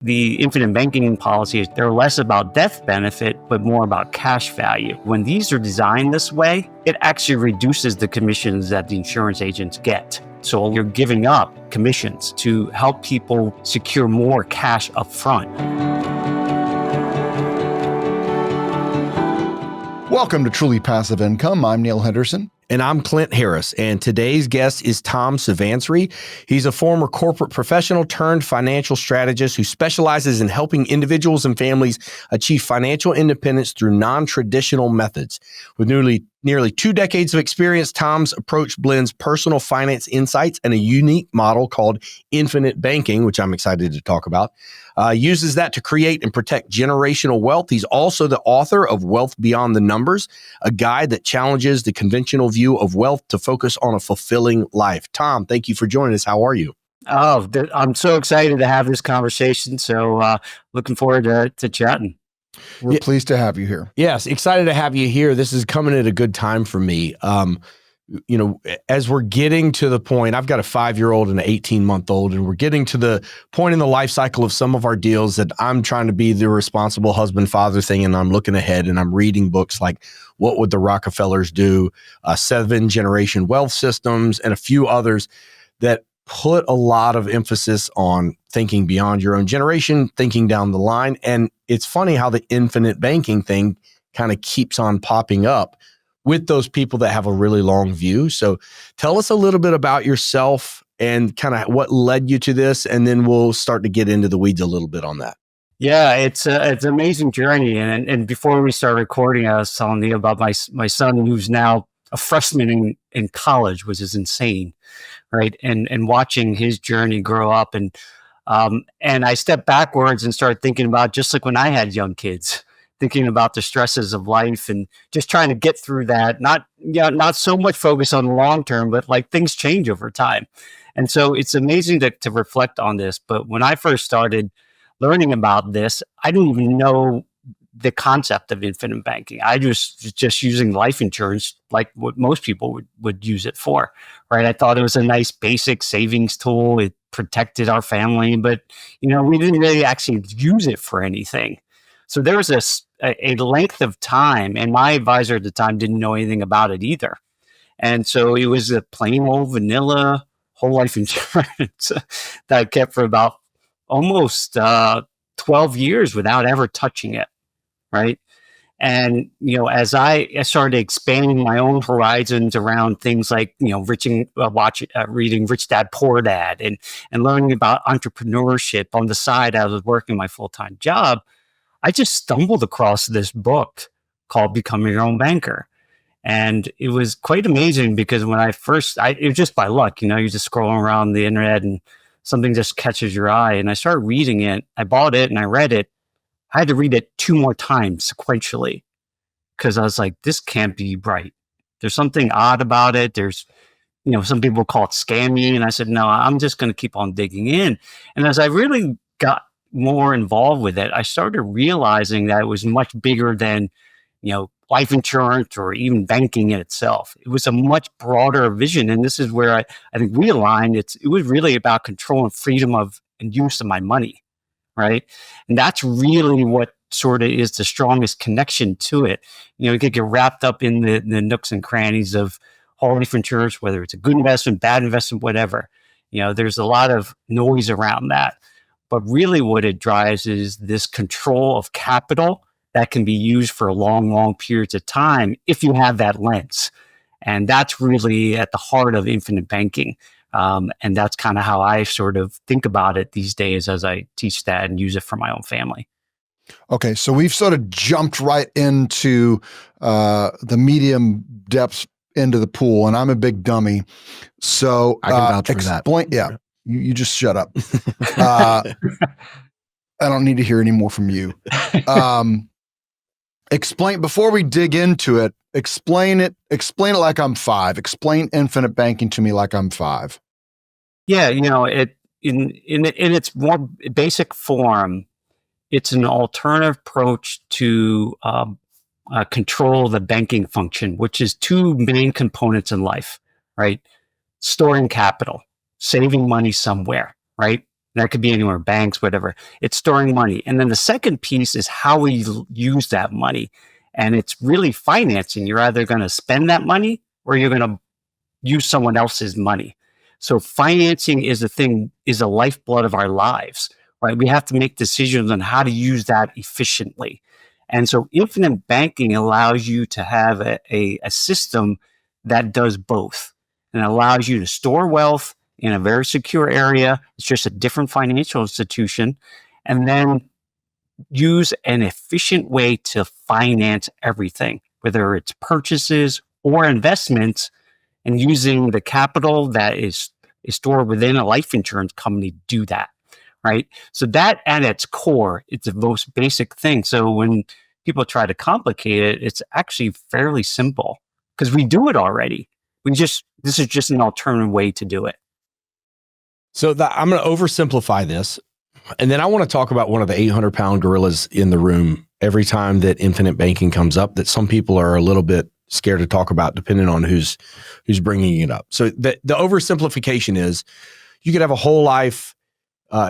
The infinite banking policies, they're less about death benefit, but more about cash value. When these are designed this way, it actually reduces the commissions that the insurance agents get. So you're giving up commissions to help people secure more cash up front. Welcome to Truly Passive Income. I'm Neil Henderson. And I'm Clint Harris, and today's guest is Tom Suvansri. He's a former corporate professional turned financial strategist who specializes in helping individuals and families achieve financial independence through non-traditional methods. With nearly 2 decades of experience, Tom's approach blends personal finance insights and a unique model called infinite banking, which I'm excited to talk about. Uses that to create and protect generational wealth. He's also the author of Wealth Beyond the Numbers, a guide that challenges the conventional view of wealth to focus on a fulfilling life. Tom, thank you for joining us. How are you? Oh, I'm so excited to have this conversation. So looking forward to chatting. We're pleased to have you here. Yes, excited to have you here. This is coming at a good time for me. As we're getting to the point, I've got a 5-year-old and an 18-month-old, and we're getting to the point in the life cycle of some of our deals that I'm trying to be the responsible husband, father thing, and I'm looking ahead and I'm reading books like What Would the Rockefellers Do, 7-Generation Wealth Systems, and a few others that put a lot of emphasis on thinking beyond your own generation, thinking down the line. And it's funny how the infinite banking thing kind of keeps on popping up with those people that have a really long view. So tell us a little bit about yourself and kind of what led you to this, and then we'll start to get into the weeds a little bit on that. Yeah, it's an amazing journey. And before we start recording, I was telling you about my son, who's now a freshman in college, which is insane, right? And watching his journey grow up, and I stepped backwards and started thinking about just like when I had young kids, thinking about the stresses of life and just trying to get through that. Not so much focus on the long term, but like things change over time. And so it's amazing to reflect on this. But when I first started learning about this, I didn't even know the concept of infinite banking. I was just using life insurance like what most people would use it for, right? I thought it was a nice basic savings tool. It protected our family, but we didn't really actually use it for anything. So there was a length of time, and my advisor at the time didn't know anything about it either. And so it was a plain old vanilla whole life insurance that I kept for about almost 12 years without ever touching it, right? And, as I started expanding my own horizons around things like, reading Rich Dad, Poor Dad, and learning about entrepreneurship on the side as I was working my full-time job, I just stumbled across this book called Becoming Your Own Banker. And it was quite amazing because when it was just by luck, you're just scrolling around the internet and something just catches your eye. And I started reading it. I bought it and I read it. I had to read it 2 more times sequentially because I was like, this can't be right. There's something odd about it. There's, some people call it scammy. And I said, no, I'm just going to keep on digging in. And as I really got more involved with it, I started realizing that it was much bigger than, life insurance or even banking in itself. It was a much broader vision. And this is where I think we aligned. It was really about control and freedom of and use of my money, right? And that's really what sort of is the strongest connection to it. You could get wrapped up in the nooks and crannies of whole life insurance, whether it's a good investment, bad investment, whatever. There's a lot of noise around that. But really what it drives is this control of capital that can be used for long, long periods of time if you have that lens. And that's really at the heart of infinite banking. And that's kind of how I sort of think about it these days as I teach that and use it for my own family. Okay, so we've sort of jumped right into the medium depths into the pool, and I'm a big dummy. So I can vouch for that. Yeah. You just shut up. I don't need to hear any more from you. Explain, before we dig into it, explain it like I'm 5. Explain infinite banking to me like I'm 5. Yeah, it in its more basic form, it's an alternative approach to control the banking function, which is 2 main components in life, right? Storing capital, saving money somewhere, right? That could be anywhere, banks, whatever. It's storing money. And then the second piece is how we use that money. And it's really financing. You're either going to spend that money or you're going to use someone else's money. So financing is a lifeblood of our lives, right? We have to make decisions on how to use that efficiently. And so infinite banking allows you to have a system that does both and allows you to store wealth in a very secure area. It's just a different financial institution. And then use an efficient way to finance everything, whether it's purchases or investments, and using the capital that is stored within a life insurance company to do that, right? So that at its core, it's the most basic thing. So when people try to complicate it, it's actually fairly simple because we do it already. This is just an alternative way to do it. So I'm going to oversimplify this. And then I want to talk about one of the 800-pound gorillas in the room every time that infinite banking comes up, that some people are a little bit scared to talk about, depending on who's bringing it up. So the oversimplification is you could have a whole life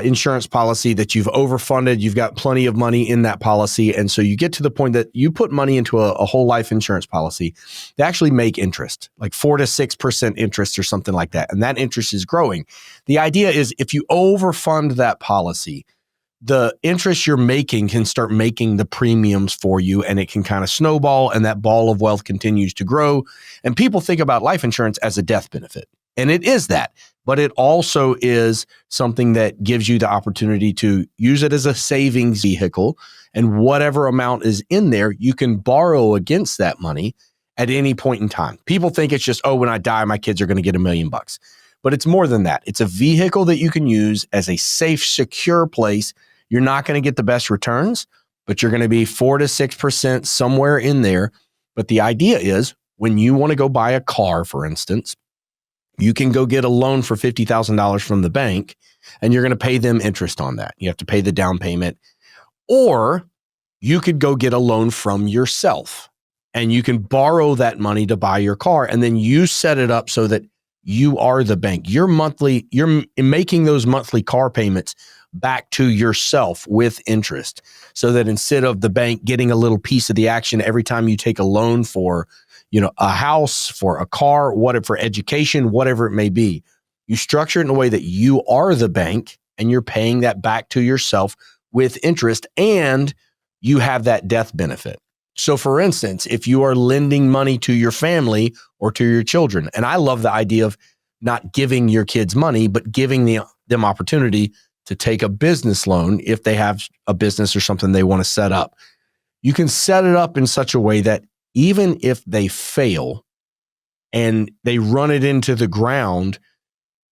insurance policy that you've overfunded. You've got plenty of money in that policy. And so you get to the point that you put money into a whole life insurance policy. They actually make interest, like 4 to 6% interest or something like that. And that interest is growing. The idea is if you overfund that policy, the interest you're making can start making the premiums for you, and it can kind of snowball, and that ball of wealth continues to grow. And people think about life insurance as a death benefit. And it is that, but it also is something that gives you the opportunity to use it as a savings vehicle. And whatever amount is in there, you can borrow against that money at any point in time. People think it's just, when I die, my kids are going to get $1 million. But it's more than that. It's a vehicle that you can use as a safe, secure place. You're not going to get the best returns, but you're going to be 4 to 6% somewhere in there. But the idea is when you want to go buy a car, for instance, you can go get a loan for $50,000 from the bank, and you're going to pay them interest on that. You have to pay the down payment. Or you could go get a loan from yourself, and you can borrow that money to buy your car, and then you set it up so that you are the bank. You're making those monthly car payments back to yourself with interest, so that instead of the bank getting a little piece of the action every time you take a loan for, a house, for a car, for education, whatever it may be, you structure it in a way that you are the bank and you're paying that back to yourself with interest, and you have that death benefit. So for instance, if you are lending money to your family or to your children, and I love the idea of not giving your kids money, but giving them opportunity to take a business loan if they have a business or something they want to set up. You can set it up in such a way that even if they fail and they run it into the ground,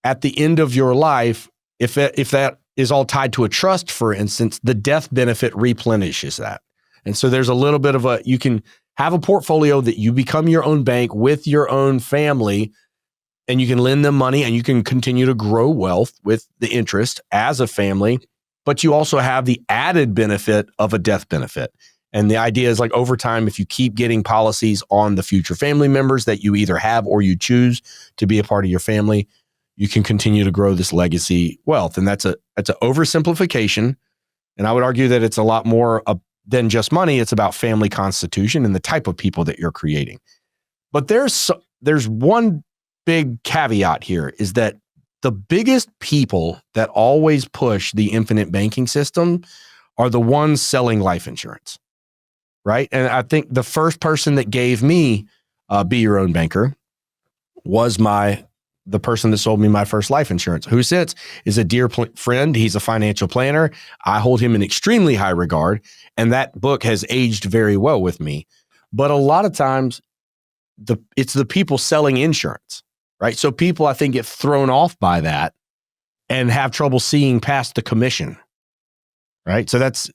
at the end of your life, if that is all tied to a trust, for instance, the death benefit replenishes that. And so there's a little bit of you can have a portfolio that you become your own bank with your own family, and you can lend them money and you can continue to grow wealth with the interest as a family, but you also have the added benefit of a death benefit. And the idea is, like, over time, if you keep getting policies on the future family members that you either have or you choose to be a part of your family, you can continue to grow this legacy wealth. And that's an oversimplification. And I would argue that it's a lot more than just money. It's about family constitution and the type of people that you're creating. But there's one big caveat here, is that the biggest people that always push the infinite banking system are the ones selling life insurance, right? And I think the first person that gave me Be Your Own Banker was the person that sold me my first life insurance, who since is a dear friend. He's a financial planner. I hold him in extremely high regard, and that book has aged very well with me. But a lot of times, it's the people selling insurance, right? So people, I think, get thrown off by that and have trouble seeing past the commission, right? So that's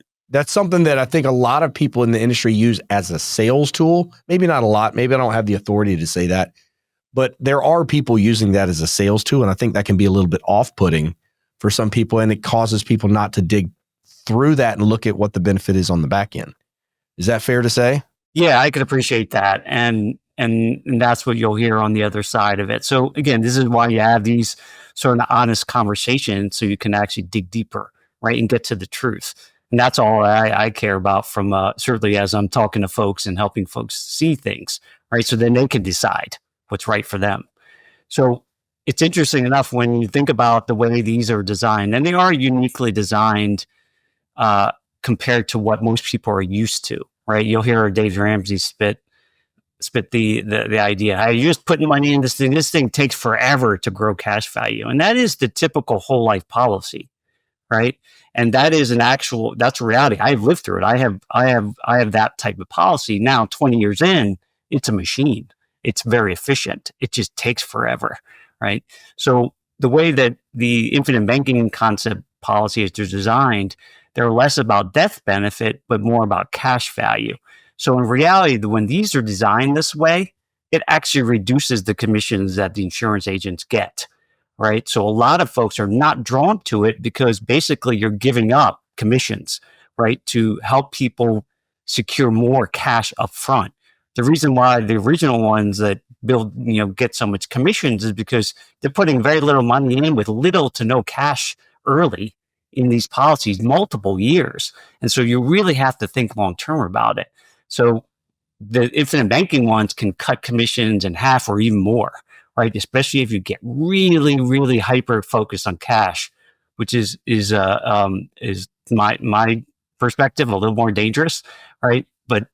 something that I think a lot of people in the industry use as a sales tool. Maybe not a lot. Maybe I don't have the authority to say that. But there are people using that as a sales tool, and I think that can be a little bit off-putting for some people, and it causes people not to dig through that and look at what the benefit is on the back end. Is that fair to say? Yeah, I could appreciate that. And that's what you'll hear on the other side of it. So again, this is why you have these sort of an honest conversation so you can actually dig deeper, right, and get to the truth. And that's all I care about from certainly as I'm talking to folks and helping folks see things, right, so then they can decide what's right for them. So it's interesting enough when you think about the way these are designed, and they are uniquely designed compared to what most people are used to, right? You'll hear Dave Ramsey spit the idea. Hey, you're just putting money in this thing. This thing takes forever to grow cash value. And that is the typical whole life policy, right? And that is that's reality. I've lived through it. I have that type of policy. Now, 20 years in, it's a machine. It's very efficient. It just takes forever, right? So the way that the infinite banking concept policy is designed, they're less about death benefit, but more about cash value. So in reality, when these are designed this way, it actually reduces the commissions that the insurance agents get, right? So a lot of folks are not drawn to it because basically you're giving up commissions, right, to help people secure more cash up front. The reason why the original ones that get so much commissions is because they're putting very little money in with little to no cash early in these policies, multiple years. And so you really have to think long term about it. So the infinite banking ones can cut commissions in half or even more, right? Especially if you get really, really hyper focused on cash, which is my perspective a little more dangerous, right? But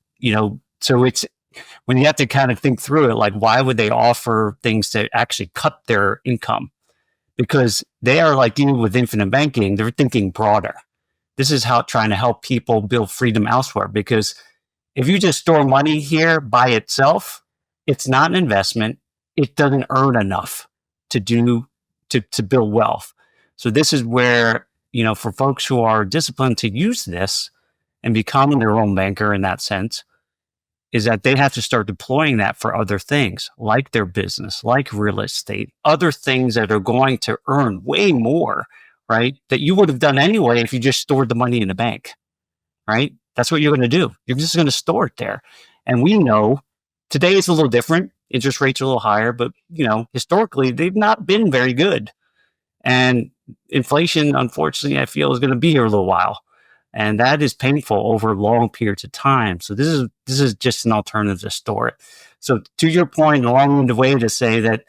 so it's when you have to kind of think through it, like why would they offer things to actually cut their income? Because they are like dealing with infinite banking, they're thinking broader. This is how trying to help people build freedom elsewhere. Because if you just store money here by itself, it's not an investment. It doesn't earn enough to build wealth. So this is where, for folks who are disciplined to use this and becoming their own banker in that sense, is that they have to start deploying that for other things, like their business, like real estate, other things that are going to earn way more, right? That you would have done anyway if you just stored the money in the bank, right? That's what you're going to do. You're just going to store it there. And we know today it's a little different. Interest rates are a little higher, but historically they've not been very good. And inflation, unfortunately, I feel is going to be here a little while. And that is painful over long periods of time. So this is just an alternative to store it. So to your point, a long-winded way to say that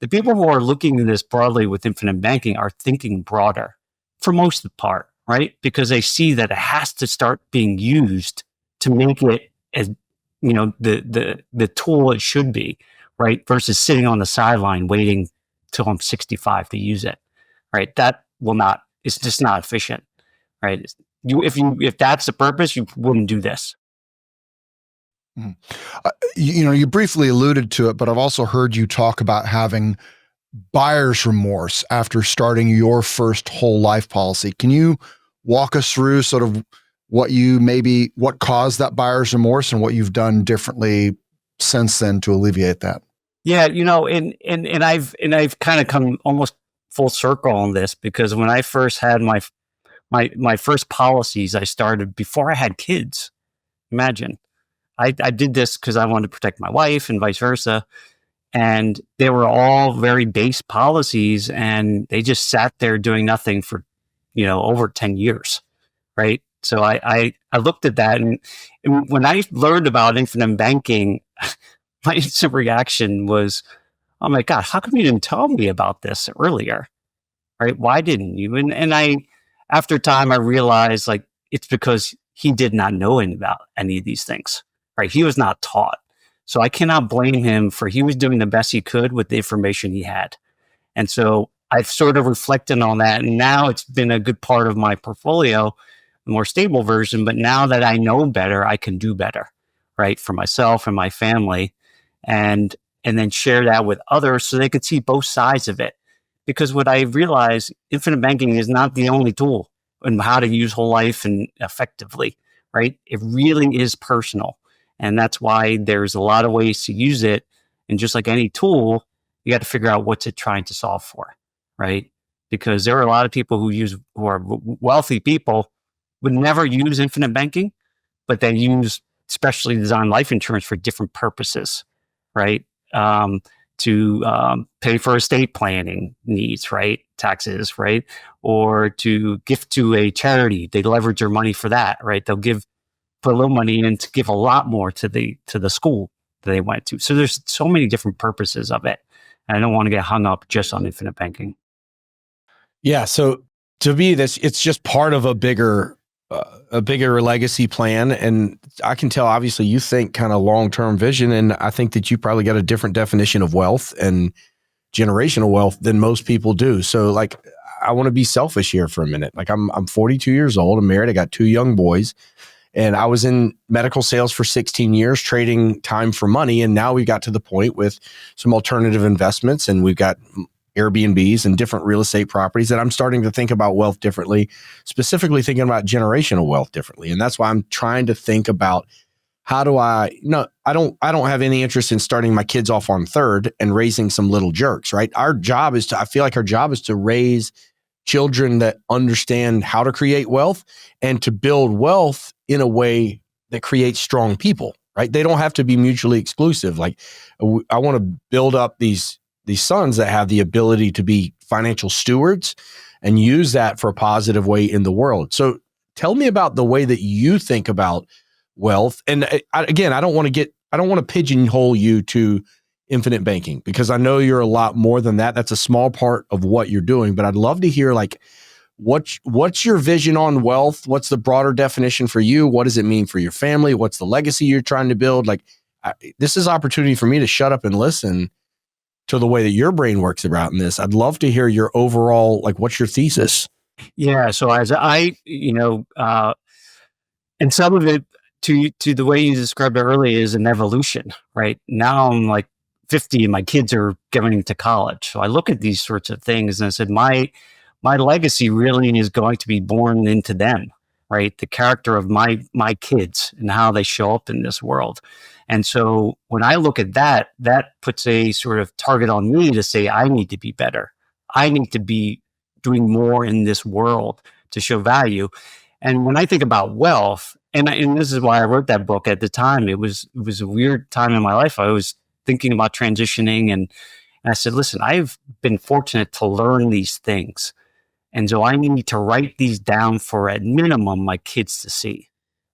the people who are looking at this broadly with infinite banking are thinking broader for most of the part, right? Because they see that it has to start being used to make it as the tool it should be, right? Versus sitting on the sideline waiting till I'm 65 to use it, right? It's just not efficient, right? If that's the purpose, you wouldn't do this. You briefly alluded to it, but I've also heard you talk about having buyer's remorse after starting your first whole life policy. Can you walk us through sort of what caused that buyer's remorse and what you've done differently since then to alleviate that? Yeah, and I've kind of come almost full circle on this, because when I first had my first policies, I started before I had kids. Imagine. I did this because I wanted to protect my wife and vice versa. And they were all very base policies, and they just sat there doing nothing for, over 10 years. Right. So I looked at that, and when I learned about infinite banking, my instant reaction was, oh my God, how come you didn't tell me about this earlier? Right. Why didn't you? And after time, I realized it's because he did not know about any of these things. Right. He was not taught. So I cannot blame him he was doing the best he could with the information he had. And so I've sort of reflected on that. And now it's been a good part of my portfolio, a more stable version. But now that I know better, I can do better, right, for myself and my family, and then share that with others so they could see both sides of it. Because what I realized, infinite banking is not the only tool in how to use whole life and effectively, right? It really is personal. And that's why there's a lot of ways to use it. And just like any tool, you got to figure out what's it trying to solve for, right? Because there are a lot of people who are wealthy people would never use infinite banking, but they use specially designed life insurance for different purposes, right? to pay for estate planning needs, right? Taxes, right? Or to gift to a charity. They leverage their money for that, right? They'll put a little money in to give a lot more to the school that they went to. So there's so many different purposes of it. And I don't want to get hung up just on infinite banking. Yeah. So to me, it's just part of a bigger legacy plan. And I can tell, obviously, you think kind of long-term vision. And I think that you probably got a different definition of wealth and generational wealth than most people do. So like, I want to be selfish here for a minute. Like I'm 42 years old. I'm married. I got 2 young boys. And I was in medical sales for 16 years, trading time for money. And now we got to the point with some alternative investments, and we've got Airbnbs and different real estate properties that I'm starting to think about wealth differently, specifically thinking about generational wealth differently. And that's why I'm trying to think about how do I don't have any interest in starting my kids off on third and raising some little jerks, right? I feel like our job is to raise children that understand how to create wealth and to build wealth in a way that creates strong people, right? They don't have to be mutually exclusive. Like I want to build up these sons that have the ability to be financial stewards and use that for a positive way in the world. So tell me about the way that you think about wealth. And again, I don't want to pigeonhole you to infinite banking, because I know you're a lot more than that. That's a small part of what you're doing, but I'd love to hear like, what's your vision on wealth? What's the broader definition for you? What does it mean for your family? What's the legacy you're trying to build? Like this is opportunity for me to shut up and listen to the way that your brain works about in this. I'd love to hear your overall, like, what's your thesis? Yeah. So as and some of it to the way you described it earlier is an evolution, right? Now I'm like 50 and my kids are going into college. So I look at these sorts of things and I said, my legacy really is going to be born into them, right? The character of my kids and how they show up in this world. And so when I look at that, that puts a sort of target on me to say, I need to be better. I need to be doing more in this world to show value. And when I think about wealth, and this is why I wrote that book at the time, it was a weird time in my life. I was thinking about transitioning, and I said, listen, I've been fortunate to learn these things. And so I need to write these down for at minimum my kids to see,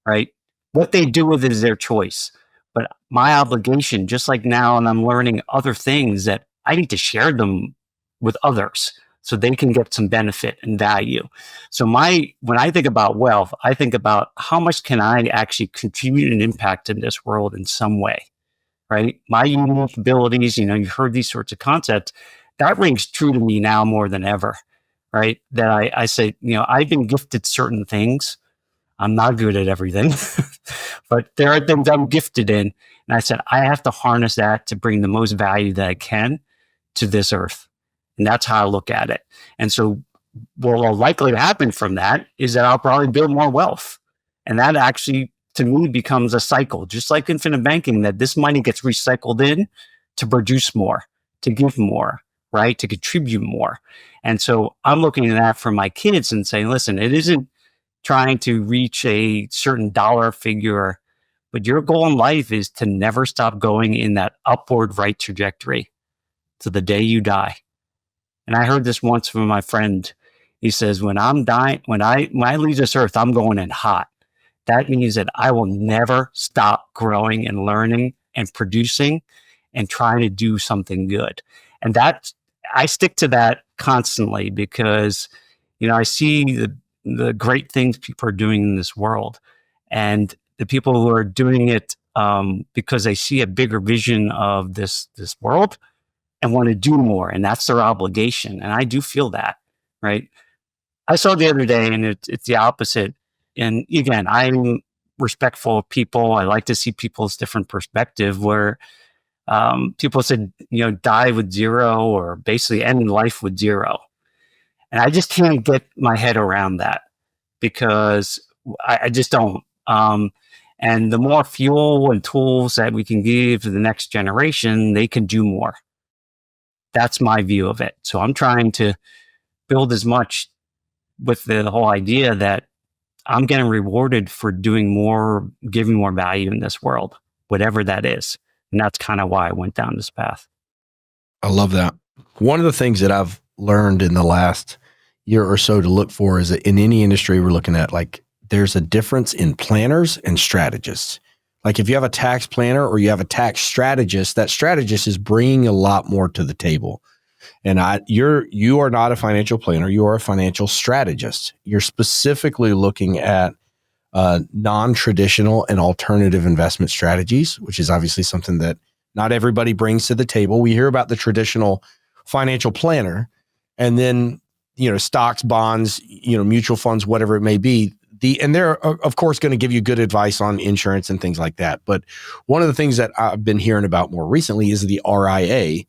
right? What they do with it is their choice. But my obligation, just like now, and I'm learning other things, that I need to share them with others so they can get some benefit and value. So when I think about wealth, I think about how much can I actually contribute and impact in this world in some way, right? My unique abilities, you've heard these sorts of concepts, that rings true to me now more than ever, right? That I say, I've been gifted certain things. I'm not good at everything, but there are things I'm gifted in. And I said, I have to harness that to bring the most value that I can to this earth. And that's how I look at it. And so what will likely happen from that is that I'll probably build more wealth. And that actually, to me, becomes a cycle, just like infinite banking, that this money gets recycled in to produce more, to give more, right? To contribute more. And so I'm looking at that for my kids and saying, listen, it isn't trying to reach a certain dollar figure, but your goal in life is to never stop going in that upward right trajectory to the day you die. And I heard this once from my friend. He says, when I'm dying, when I leave this earth, I'm going in hot. That means that I will never stop growing and learning and producing and trying to do something good. And I stick to that constantly because, I see the great things people are doing in this world, and the people who are doing it because they see a bigger vision of this world and want to do more, and that's their obligation. And I do feel that, right? I saw the other day, and it's the opposite. And again, I'm respectful of people. I like to see people's different perspective. Where people said, die with zero, or basically end life with zero. And I just can't get my head around that because I just don't. And the more fuel and tools that we can give to the next generation, they can do more. That's my view of it. So I'm trying to build as much with the whole idea that I'm getting rewarded for doing more, giving more value in this world, whatever that is. And that's kind of why I went down this path. I love that. One of the things that I've learned in the last year or so to look for is that in any industry we're looking at, like there's a difference in planners and strategists. Like if you have a tax planner or you have a tax strategist, that strategist is bringing a lot more to the table. And you are not a financial planner. You are a financial strategist. You're specifically looking at non-traditional and alternative investment strategies, which is obviously something that not everybody brings to the table. We hear about the traditional financial planner, and then stocks, bonds, mutual funds, whatever it may be. And they're of course going to give you good advice on insurance and things like that. But one of the things that I've been hearing about more recently is the RIA,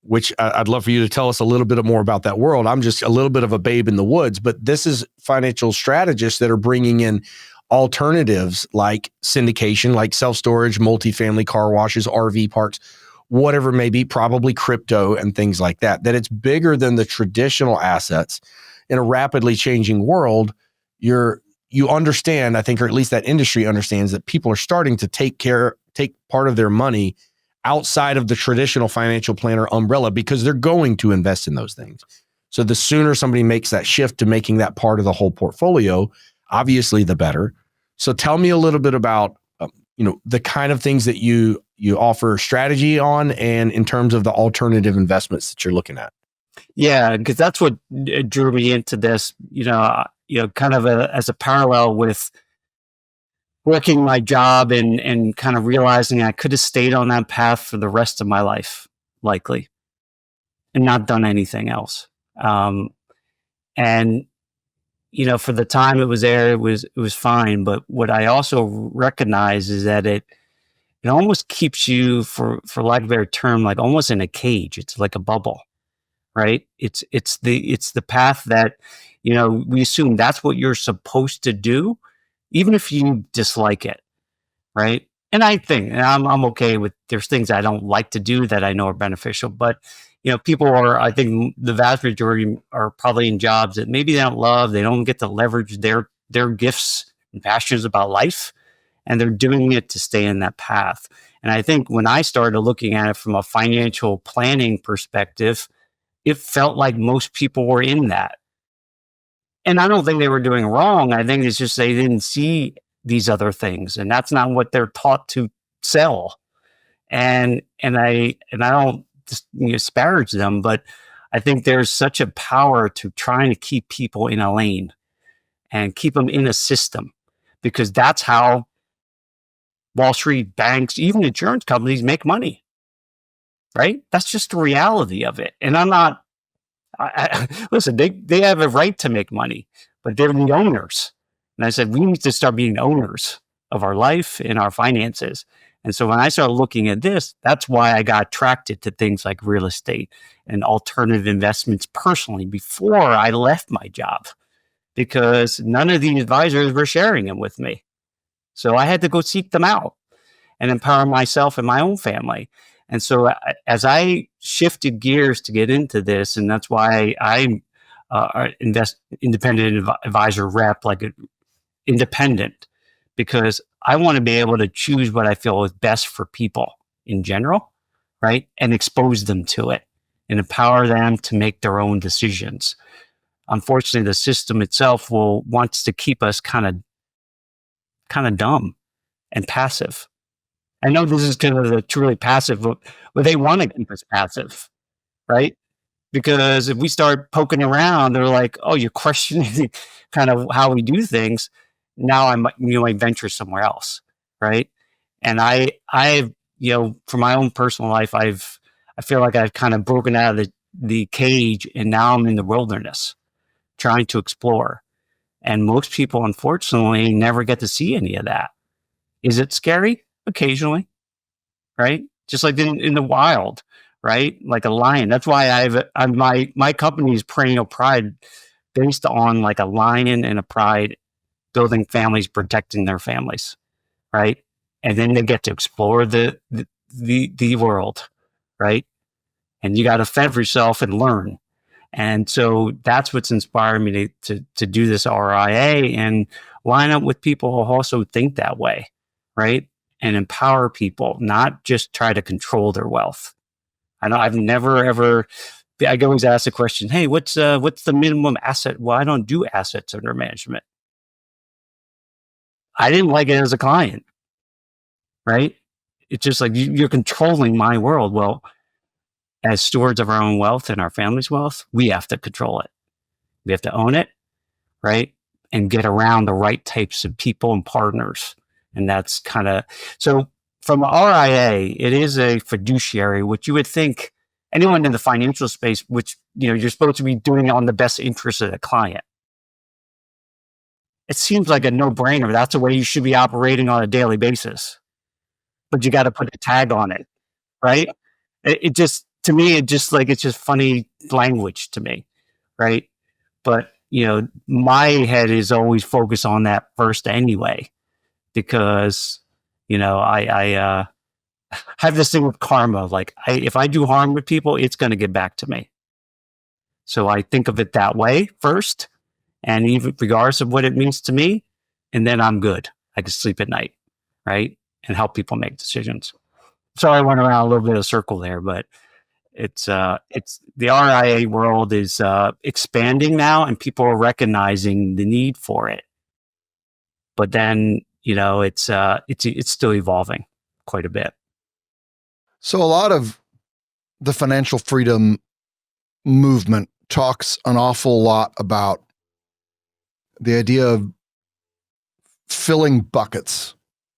which I'd love for you to tell us a little bit more about that world. I'm just a little bit of a babe in the woods, but this is financial strategists that are bringing in alternatives like syndication, like self-storage, multifamily, car washes, RV parks, whatever it may be, probably crypto and things like that, that it's bigger than the traditional assets in a rapidly changing world. You understand, I think, or at least that industry understands, that people are starting to take part of their money outside of the traditional financial planner umbrella because they're going to invest in those things. So the sooner somebody makes that shift to making that part of the whole portfolio, obviously the better. So tell me a little bit about the kind of things that you offer strategy on, and in terms of the alternative investments that you're looking at. Yeah, because that's what drew me into this, kind of as a parallel with working my job and kind of realizing I could have stayed on that path for the rest of my life, likely, and not done anything else. And for the time it was there, it was fine. But what I also recognize is that it almost keeps you, for lack of a better term, like almost in a cage. It's like a bubble, right? It's the path that, we assume that's what you're supposed to do, even if you dislike it, right? And I think, and I'm okay with, there's things I don't like to do that I know are beneficial, but people are, I think the vast majority are probably in jobs that maybe they don't love, they don't get to leverage their gifts and passions about life, and they're doing it to stay in that path. And I think when I started looking at it from a financial planning perspective, it felt like most people were in that. And I don't think they were doing wrong. I think it's just they didn't see these other things, and that's not what they're taught to sell. And I don't disparage them, but I think there's such a power to trying to keep people in a lane and keep them in a system, because that's how Wall Street, banks, even insurance companies make money, right? That's just the reality of it. And I'm not, listen, they have a right to make money, but they're the owners. And I said, we need to start being owners of our life and our finances. And so when I started looking at this, that's why I got attracted to things like real estate and alternative investments personally before I left my job, because none of the advisors were sharing them with me. So I had to go seek them out and empower myself and my own family. And so as I shifted gears to get into this, and that's why I invest independent advisor rep, like independent, because I want to be able to choose what I feel is best for people in general, right? And expose them to it and empower them to make their own decisions. Unfortunately, the system itself wants to keep us kind of dumb and passive. I know this is kind of the truly passive, but they want to keep us passive, right? Because if we start poking around, they're like, "Oh, you're questioning kind of how we do things." Now I might venture somewhere else, right? And I've for my own personal life, I feel like I've kind of broken out of the cage, and now I'm in the wilderness, trying to explore. And most people, unfortunately, never get to see any of that. Is it scary? Occasionally, right? Just like in the wild, right? Like a lion. That's why my company is Perennial Pride, based on like a lion and a pride, building families, protecting their families, right? And then they get to explore the world, right? And you got to fend for yourself and learn. And so that's what's inspired me to do this RIA and line up with people who also think that way, right? And empower people, not just try to control their wealth. I know I've never ever. I always ask the question, "Hey, what's the minimum asset?" Well, I don't do assets under management. I didn't like it as a client, right? It's just like you're controlling my world. Well, as stewards of our own wealth and our family's wealth, we have to control it. We have to own it, right? And get around the right types of people and partners. And that's kind of so from RIA, it is a fiduciary, which you would think anyone in the financial space, which you're supposed to be doing it on the best interest of the client. It seems like a no-brainer. That's the way you should be operating on a daily basis. But you got to put a tag on it, right? It just, to me, it's just funny language to me, right? But my head is always focused on that first anyway, because I have this thing with karma. Like, if I do harm with people, it's going to get back to me. So I think of it that way first, and even regardless of what it means to me, and then I'm good. I can sleep at night, right? And help people make decisions. Sorry, I went around a little bit of a circle there, but it's the RIA world is expanding now, and people are recognizing the need for it. But then it's still evolving quite a bit. So a lot of the financial freedom movement talks an awful lot about the idea of filling buckets.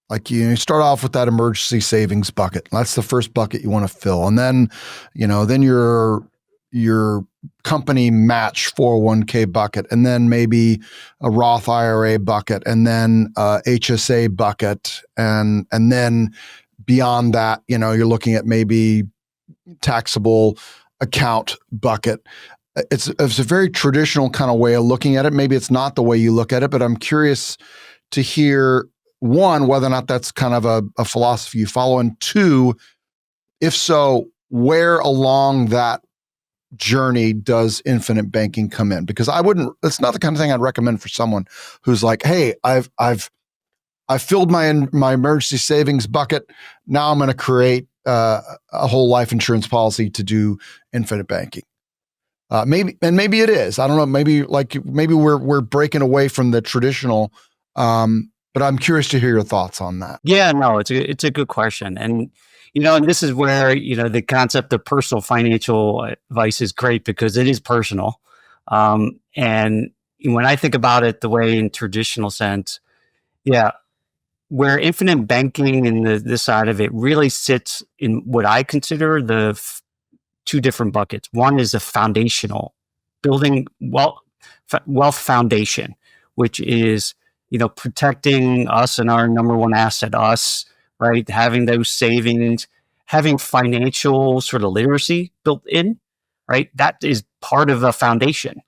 Like you start off with that emergency savings bucket. That's the first bucket you want to fill. And then, then your company match 401k bucket, and then maybe a Roth IRA bucket, and then a HSA bucket. And then beyond that, you're looking at maybe taxable account bucket. It's a very traditional kind of way of looking at it. Maybe it's not the way you look at it, but I'm curious to hear, one, whether or not that's kind of a philosophy you follow, and two, if so, where along that journey does infinite banking come in? Because it's not the kind of thing I'd recommend for someone who's like, hey, I've filled my emergency savings bucket. Now I'm going to create a whole life insurance policy to do infinite banking. Maybe it is. I don't know. Maybe we're breaking away from the traditional. But I'm curious to hear your thoughts on that. Yeah, no, it's a good question, and and this is where the concept of personal financial advice is great, because it is personal. And when I think about it, the way in traditional sense, yeah, where infinite banking and this side of it really sits in what I consider the two different buckets. One is the foundational, building wealth foundation, which is protecting us and our number one asset, us, right? Having those savings, having financial sort of literacy built in, right? That is part of a foundation.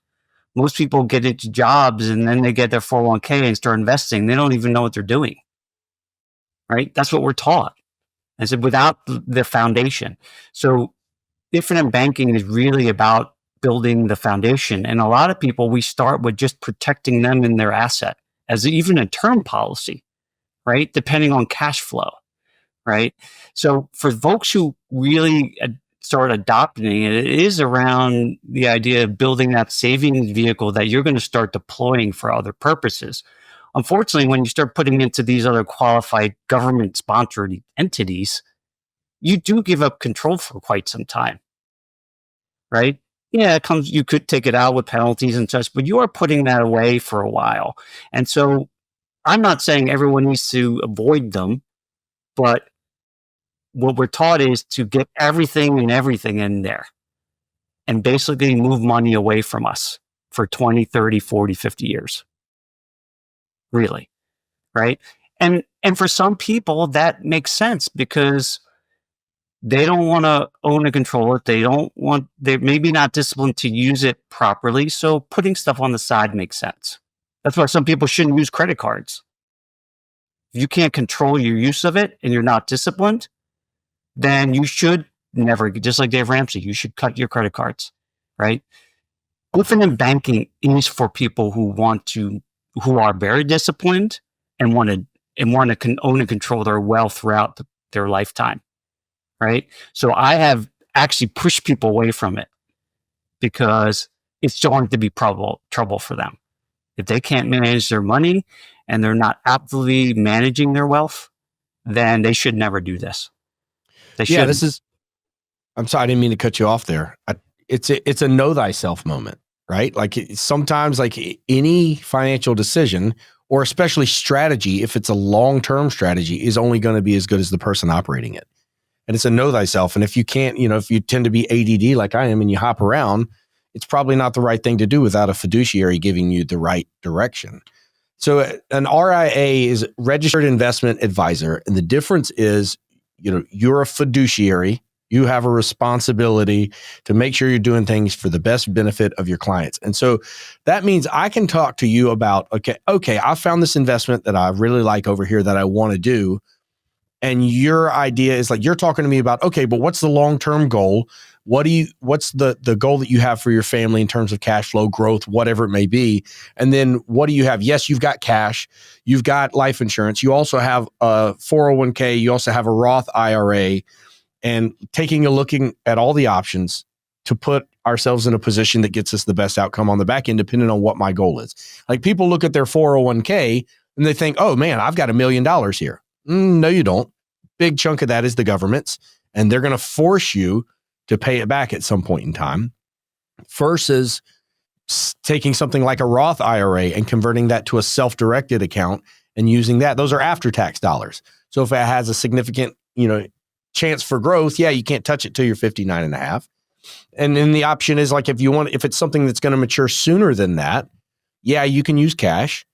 Most people get into jobs and then they get their 401k and start investing. They don't even know what they're doing, right? That's what we're taught. I said, without the foundation. So infinite banking is really about building the foundation. And a lot of people, we start with just protecting them in their asset, as even a term policy, right? Depending on cash flow, right? So for folks who really start adopting it, it is around the idea of building that savings vehicle that you're going to start deploying for other purposes. Unfortunately, when you start putting into these other qualified government-sponsored entities, you do give up control for quite some time, right? Yeah, you could take it out with penalties and such, but you are putting that away for a while. And so I'm not saying everyone needs to avoid them, but what we're taught is to get everything in there and basically move money away from us for 20, 30, 40, 50 years. Really, right? And for some people, that makes sense because they don't want to own and control it. They're maybe not disciplined to use it properly. So putting stuff on the side makes sense. That's why some people shouldn't use credit cards. If you can't control your use of it and you're not disciplined, then you should never, just like Dave Ramsey, you should cut your credit cards, right? Infinite banking is for people who are very disciplined and want to own and control their wealth throughout their lifetime. Right. So I have actually push people away from it because it's going to be trouble for them. If they can't manage their money and they're not actively managing their wealth, then they should never do this. They Yeah, should. I'm sorry, I didn't mean to cut you off there. It's a know thyself moment, right? Like sometimes, like any financial decision, or especially strategy, if it's a long-term strategy, is only going to be as good as the person operating it. And it's a know thyself. And if you can't, if you tend to be ADD like I am and you hop around, it's probably not the right thing to do without a fiduciary giving you the right direction. So an RIA is registered investment advisor. And the difference is, you're a fiduciary. You have a responsibility to make sure you're doing things for the best benefit of your clients. And so that means I can talk to you about, okay, I found this investment that I really like over here that I want to do. And your idea is like, you're talking to me about, okay, but what's the long-term goal? What's the goal that you have for your family in terms of cash flow, growth, whatever it may be? And then what do you have? Yes, you've got cash, you've got life insurance. You also have a 401k. You also have a Roth IRA, and looking at all the options to put ourselves in a position that gets us the best outcome on the back end, depending on what my goal is. Like people look at their 401k and they think, oh man, I've got $1 million here. No, you don't. Big chunk of that is the government's, and they're going to force you to pay it back at some point in time, versus taking something like a Roth IRA and converting that to a self-directed account and using that. Those are after-tax dollars. So if it has a significant, chance for growth, yeah, you can't touch it till you're 59 and a half. And then the option is like, if it's something that's going to mature sooner than that, yeah, you can use cash,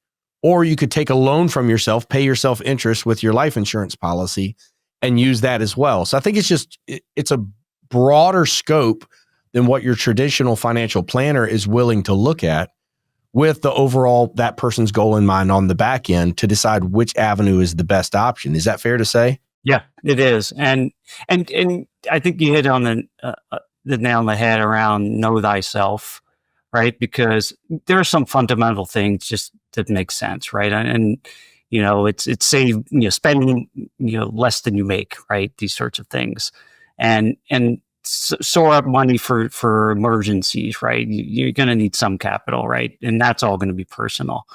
or you could take a loan from yourself, pay yourself interest with your life insurance policy, and use that as well. So I think it's a broader scope than what your traditional financial planner is willing to look at, with the overall that person's goal in mind on the back end to decide which avenue is the best option. Is that fair to say? Yeah, it is. And I think you hit on the nail on the head around know thyself, right? Because there are some fundamental things just that make sense, right? And it's save, spending, less than you make, right? These sorts of things, and store up money for emergencies, right? You're going to need some capital, right? And that's all going to be personal.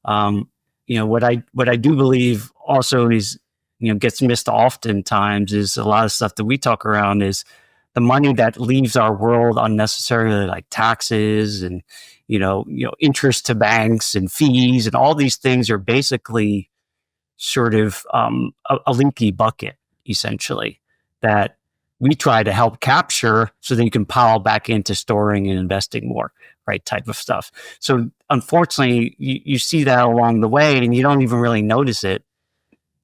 What I do believe also is, gets missed oftentimes is a lot of stuff that we talk around is the money that leaves our world unnecessarily, like taxes and, interest to banks and fees, and all these things are basically sort of a leaky bucket, essentially, that we try to help capture so that you can pile back into storing and investing more, right? Type of stuff. So unfortunately, you see that along the way and you don't even really notice it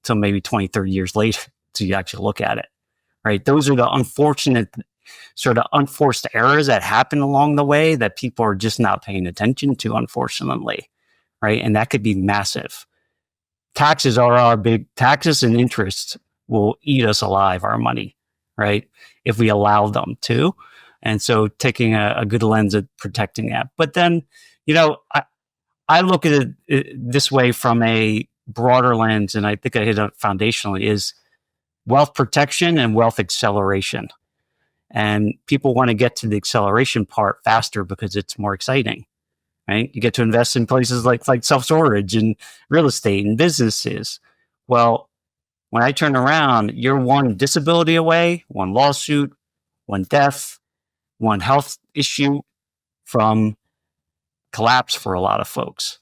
till maybe 20, 30 years later till you actually look at it, right? Those are the unfortunate sort of unforced errors that happen along the way that people are just not paying attention to, unfortunately, right? And that could be massive. Taxes and interest will eat us alive, our money, right? If we allow them to. And so taking a good lens at protecting that. But then, I look at it this way from a broader lens, and I think I hit it foundationally, is wealth protection and wealth acceleration. And people want to get to the acceleration part faster because it's more exciting, right? You get to invest in places like self-storage and real estate and businesses. Well, when I turn around, you're one disability away, one lawsuit, one death, one health issue from collapse for a lot of folks,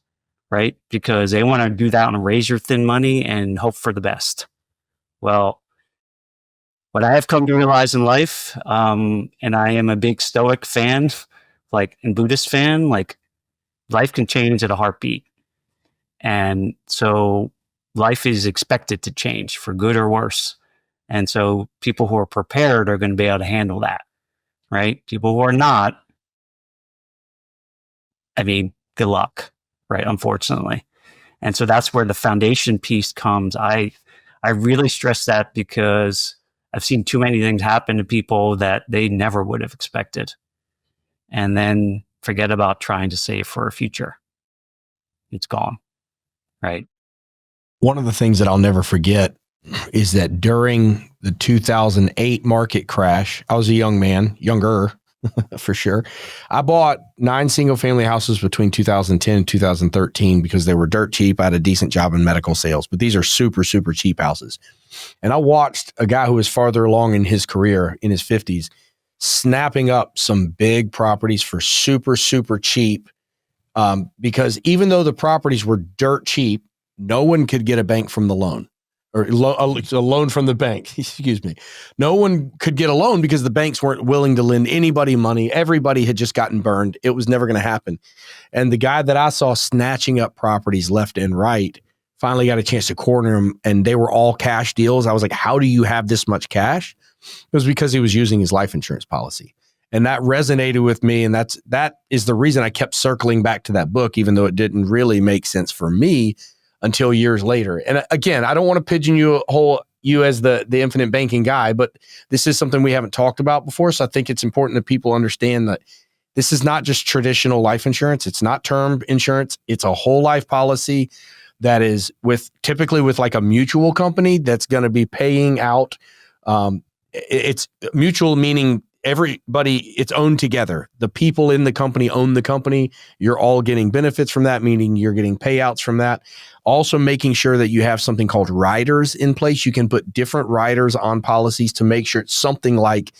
right? Because they want to do that on razor thin money and hope for the best. Well, what I have come to realize in life, and I am a big Stoic fan, and Buddhist fan, life can change at a heartbeat. And so life is expected to change for good or worse. And so people who are prepared are going to be able to handle that, right? People who are not, good luck, right? Unfortunately. And so that's where the foundation piece comes. I really stress that because I've seen too many things happen to people that they never would have expected. And then forget about trying to save for a future. It's gone, right? One of the things that I'll never forget is that during the 2008 market crash, I was a young man, younger for sure. I bought 9 single family houses between 2010 and 2013 because they were dirt cheap. I had a decent job in medical sales, but these are super, super cheap houses. And I watched a guy who was farther along in his career in his 50s snapping up some big properties for super, super cheap. Because even though the properties were dirt cheap, no one could get a bank from the loan or a loan from the bank. Excuse me. No one could get a loan because the banks weren't willing to lend anybody money. Everybody had just gotten burned. It was never going to happen. And the guy that I saw snatching up properties left and right finally got a chance to corner him, and they were all cash deals. I was like, how do you have this much cash? It was because he was using his life insurance policy. And that resonated with me. And that is the reason I kept circling back to that book, even though it didn't really make sense for me until years later. And again, I don't want to pigeonhole you as the infinite banking guy, but this is something we haven't talked about before. So I think it's important that people understand that this is not just traditional life insurance. It's not term insurance. It's a whole life policy that is typically with like a mutual company that's going to be paying out. It's mutual, meaning everybody, it's owned together. The people in the company own the company. You're all getting benefits from that, meaning you're getting payouts from that. Also making sure that you have something called riders in place. You can put different riders on policies to make sure it's something like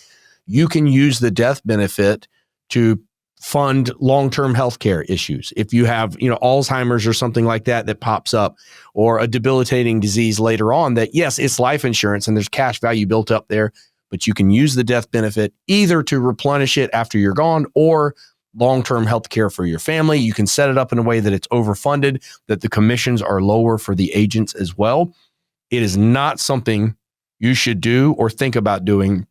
you can use the death benefit to fund long-term healthcare issues. If you have, Alzheimer's or something like that pops up, or a debilitating disease later on, that yes, it's life insurance and there's cash value built up there, but you can use the death benefit either to replenish it after you're gone or long-term health care for your family. You can set it up in a way that it's overfunded, that the commissions are lower for the agents as well. It is not something you should do or think about doing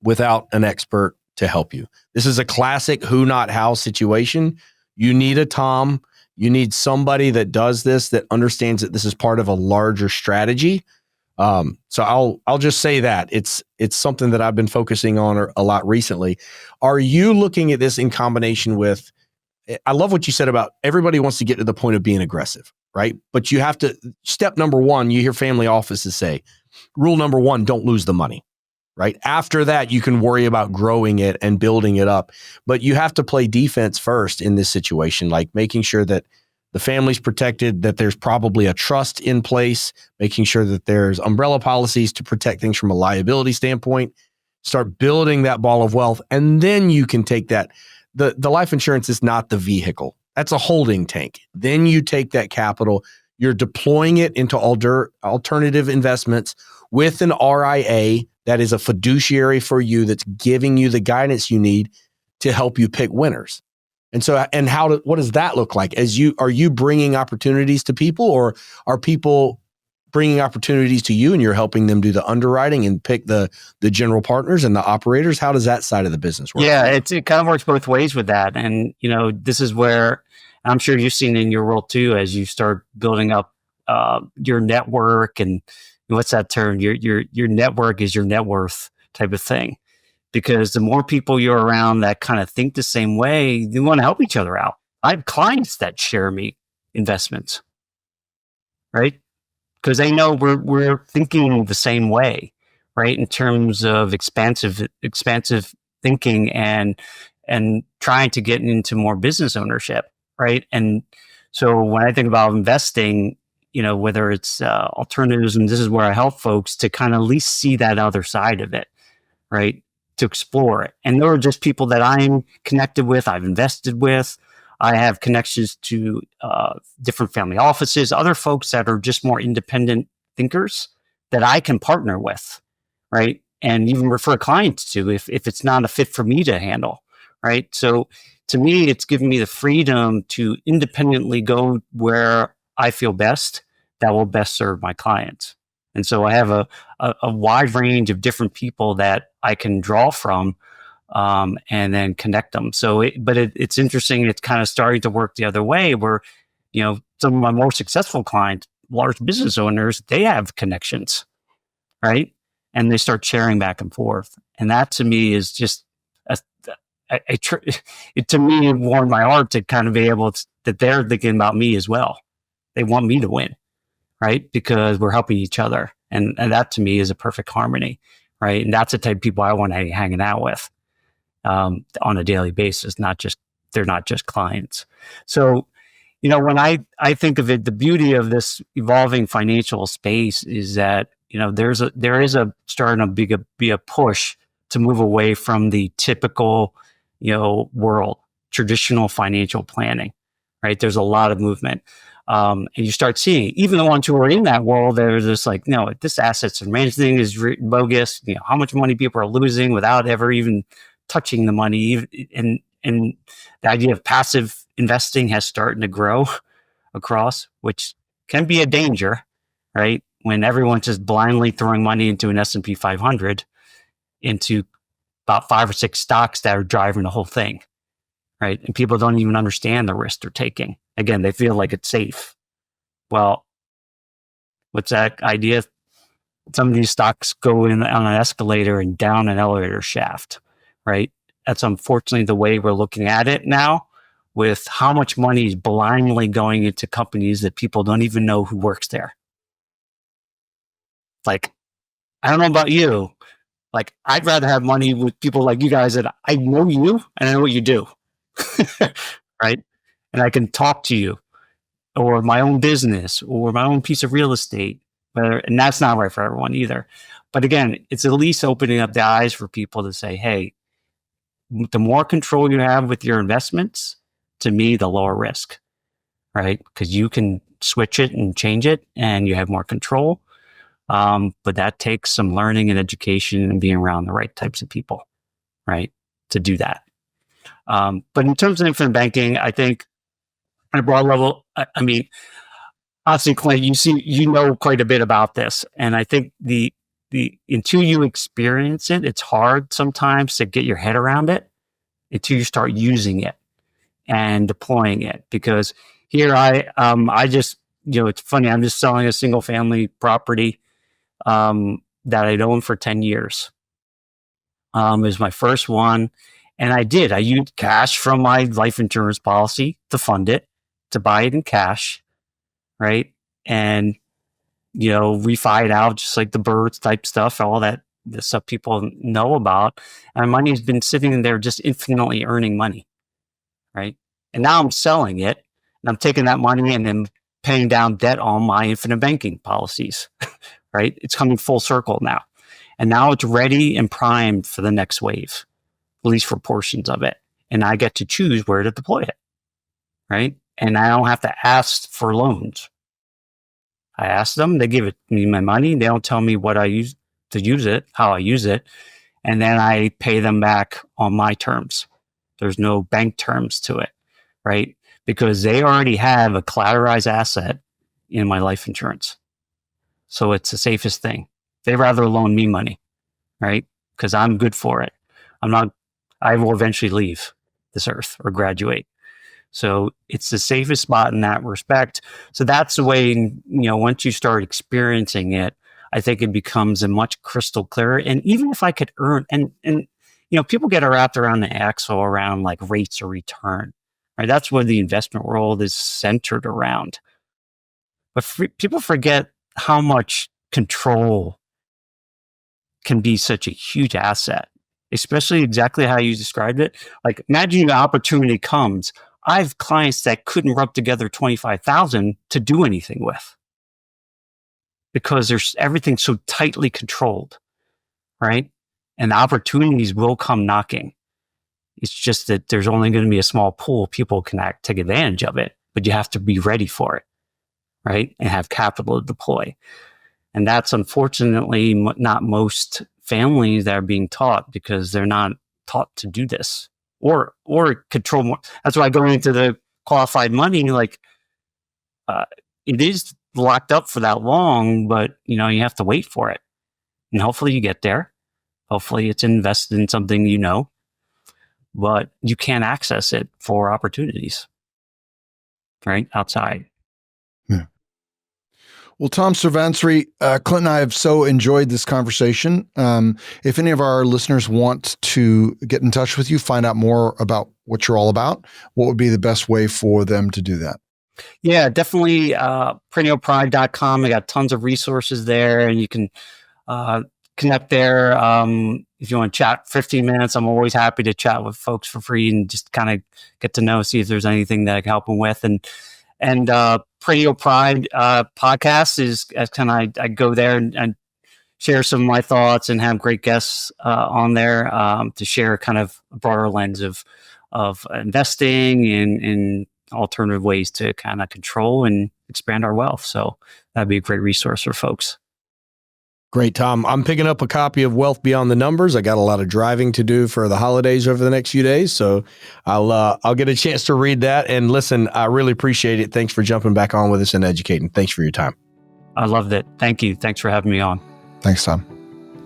without an expert to help you. This is a classic who, not how situation. You need a Tom. You need somebody that does this, that understands that this is part of a larger strategy. So I'll just say that it's something that I've been focusing on a lot recently. Are you looking at this in combination with, I love what you said about everybody wants to get to the point of being aggressive, right? But you have to, step number one, you hear family offices say, rule number one, don't lose the money, right? After that, you can worry about growing it and building it up. But you have to play defense first in this situation, like making sure that the family's protected, that there's probably a trust in place, making sure that there's umbrella policies to protect things from a liability standpoint. Start building that ball of wealth, and then you can take that. The life insurance is not the vehicle. That's a holding tank. Then you take that capital, you're deploying it into alternative investments with an RIA that is a fiduciary for you, that's giving you the guidance you need to help you pick winners. And so, what does that look like? Are you bringing opportunities to people, or are people bringing opportunities to you and you're helping them do the underwriting and pick the general partners and the operators? How does that side of the business work? Yeah, it kind of works both ways with that. And, this is where I'm sure you've seen in your world too, as you start building up your network, and what's that term? Your network is your net worth type of thing. Because the more people you're around that kind of think the same way, you want to help each other out. I have clients that share me investments, right? Because they know we're thinking the same way, right? In terms of expansive thinking and trying to get into more business ownership, right? And so when I think about investing, whether it's alternatives, and this is where I help folks to kind of at least see that other side of it, right? To explore it. And there are just people that I'm connected with, I've invested with. I have connections to different family offices, other folks that are just more independent thinkers that I can partner with, right? And even refer clients to if it's not a fit for me to handle, right? So to me, it's given me the freedom to independently go where I feel best that will best serve my clients. And so I have a wide range of different people that I can draw from and then connect them. So, it's interesting. It's kind of starting to work the other way where, some of my more successful clients, large business owners, they have connections, right? And they start sharing back and forth. And that to me is just, it to me, it warmed my heart to kind of be able to, that they're thinking about me as well. They want me to win. Right? Because we're helping each other. And that to me is a perfect harmony, right? And that's the type of people I want to be hanging out with on a daily basis, they're not just clients. So, when I think of it, the beauty of this evolving financial space is that, there is starting to be a push to move away from the typical, world, traditional financial planning, right? There's a lot of movement. And you start seeing even the ones who are in that world, they're just like, no, this assets and management thing is bogus. How much money people are losing without ever even touching the money. And the idea of passive investing has started to grow across, which can be a danger, right? When everyone's just blindly throwing money into an S&P 500, into about 5 or 6 stocks that are driving the whole thing, right? And people don't even understand the risk they're taking. Again, they feel like it's safe. Well, what's that idea? Some of these stocks go in on an escalator and down an elevator shaft, right? That's unfortunately the way we're looking at it now, with how much money is blindly going into companies that people don't even know who works there. Like, I don't know about you. Like, I'd rather have money with people like you guys that I know you and I know what you do, right? And I can talk to you, or my own business, or my own piece of real estate. And that's not right for everyone either. But again, it's at least opening up the eyes for people to say, hey, the more control you have with your investments, to me, the lower risk, right? Because you can switch it and change it and you have more control. But that takes some learning and education and being around the right types of people, right, to do that. But in terms of infinite banking, I think on a broad level, I mean, obviously, Clint, you know quite a bit about this. And I think the until you experience it, it's hard sometimes to get your head around it until you start using it and deploying it. Because here I just, it's funny, I'm just selling a single family property that I'd owned for 10 years. It was my first one. And I used cash from my life insurance policy to fund it, to buy it in cash, right? And, refi it out, just like the birds type stuff, all that, the stuff people know about. And money's been sitting there just infinitely earning money, right? And now I'm selling it, and I'm taking that money and then paying down debt on my infinite banking policies, right? It's coming full circle now. And now it's ready and primed for the next wave, at least for portions of it. And I get to choose where to deploy it, right? And I don't have to ask for loans. I ask them, they give me my money. They don't tell me what I use to use it, how I use it. And then I pay them back on my terms. There's no bank terms to it, right? Because they already have a collateralized asset in my life insurance. So it's the safest thing. They'd rather loan me money, right? Because I'm good for it. I will eventually leave this earth or graduate. So it's the safest spot in that respect. So that's the way, once you start experiencing it, I think it becomes a much crystal clearer. And even if I could earn, and people get wrapped around the axle around like rates of return, right? That's what the investment world is centered around. But people forget how much control can be such a huge asset, especially exactly how you described it. Like, imagine the opportunity comes. I have clients that couldn't rub together 25,000 to do anything with, because there's everything so tightly controlled, right? And the opportunities will come knocking. It's just that there's only going to be a small pool of people who can take advantage of it, but you have to be ready for it, right? And have capital to deploy. And that's unfortunately not most families that are being taught, because they're not taught to do this or control more. That's why going into the qualified money, like it is locked up for that long, but you have to wait for it. And hopefully you get there. Hopefully it's invested in something, but you can't access it for opportunities, right? Outside. Yeah. Well, Tom Suvansri, Clint and I have so enjoyed this conversation. If any of our listeners want to get in touch with you, find out more about what you're all about, what would be the best way for them to do that? Yeah, definitely. Perennialpride.com. I got tons of resources there, and you can uh, connect there. If you want to chat 15 minutes, I'm always happy to chat with folks for free and just kind of get to know, see if there's anything that I can help them with. And Perennial Pride podcast is kind of, I go there and share some of my thoughts and have great guests on there to share kind of a broader lens of investing in alternative ways to kind of control and expand our wealth. So that'd be a great resource for folks. Great, Tom. I'm picking up a copy of Wealth Beyond the Numbers. I got a lot of driving to do for the holidays over the next few days, so I'll get a chance to read that. And listen, I really appreciate it. Thanks for jumping back on with us and educating. Thanks for your time. I loved it. Thank you. Thanks for having me on. Thanks, Tom.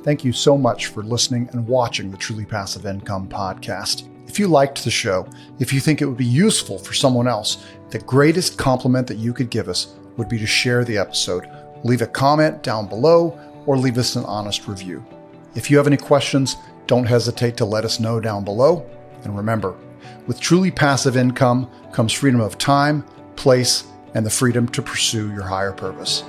Thank you so much for listening and watching the Truly Passive Income podcast. If you liked the show, if you think it would be useful for someone else, the greatest compliment that you could give us would be to share the episode. Leave a comment down below or leave us an honest review. If you have any questions, don't hesitate to let us know down below. And remember, with truly passive income comes freedom of time, place, and the freedom to pursue your higher purpose.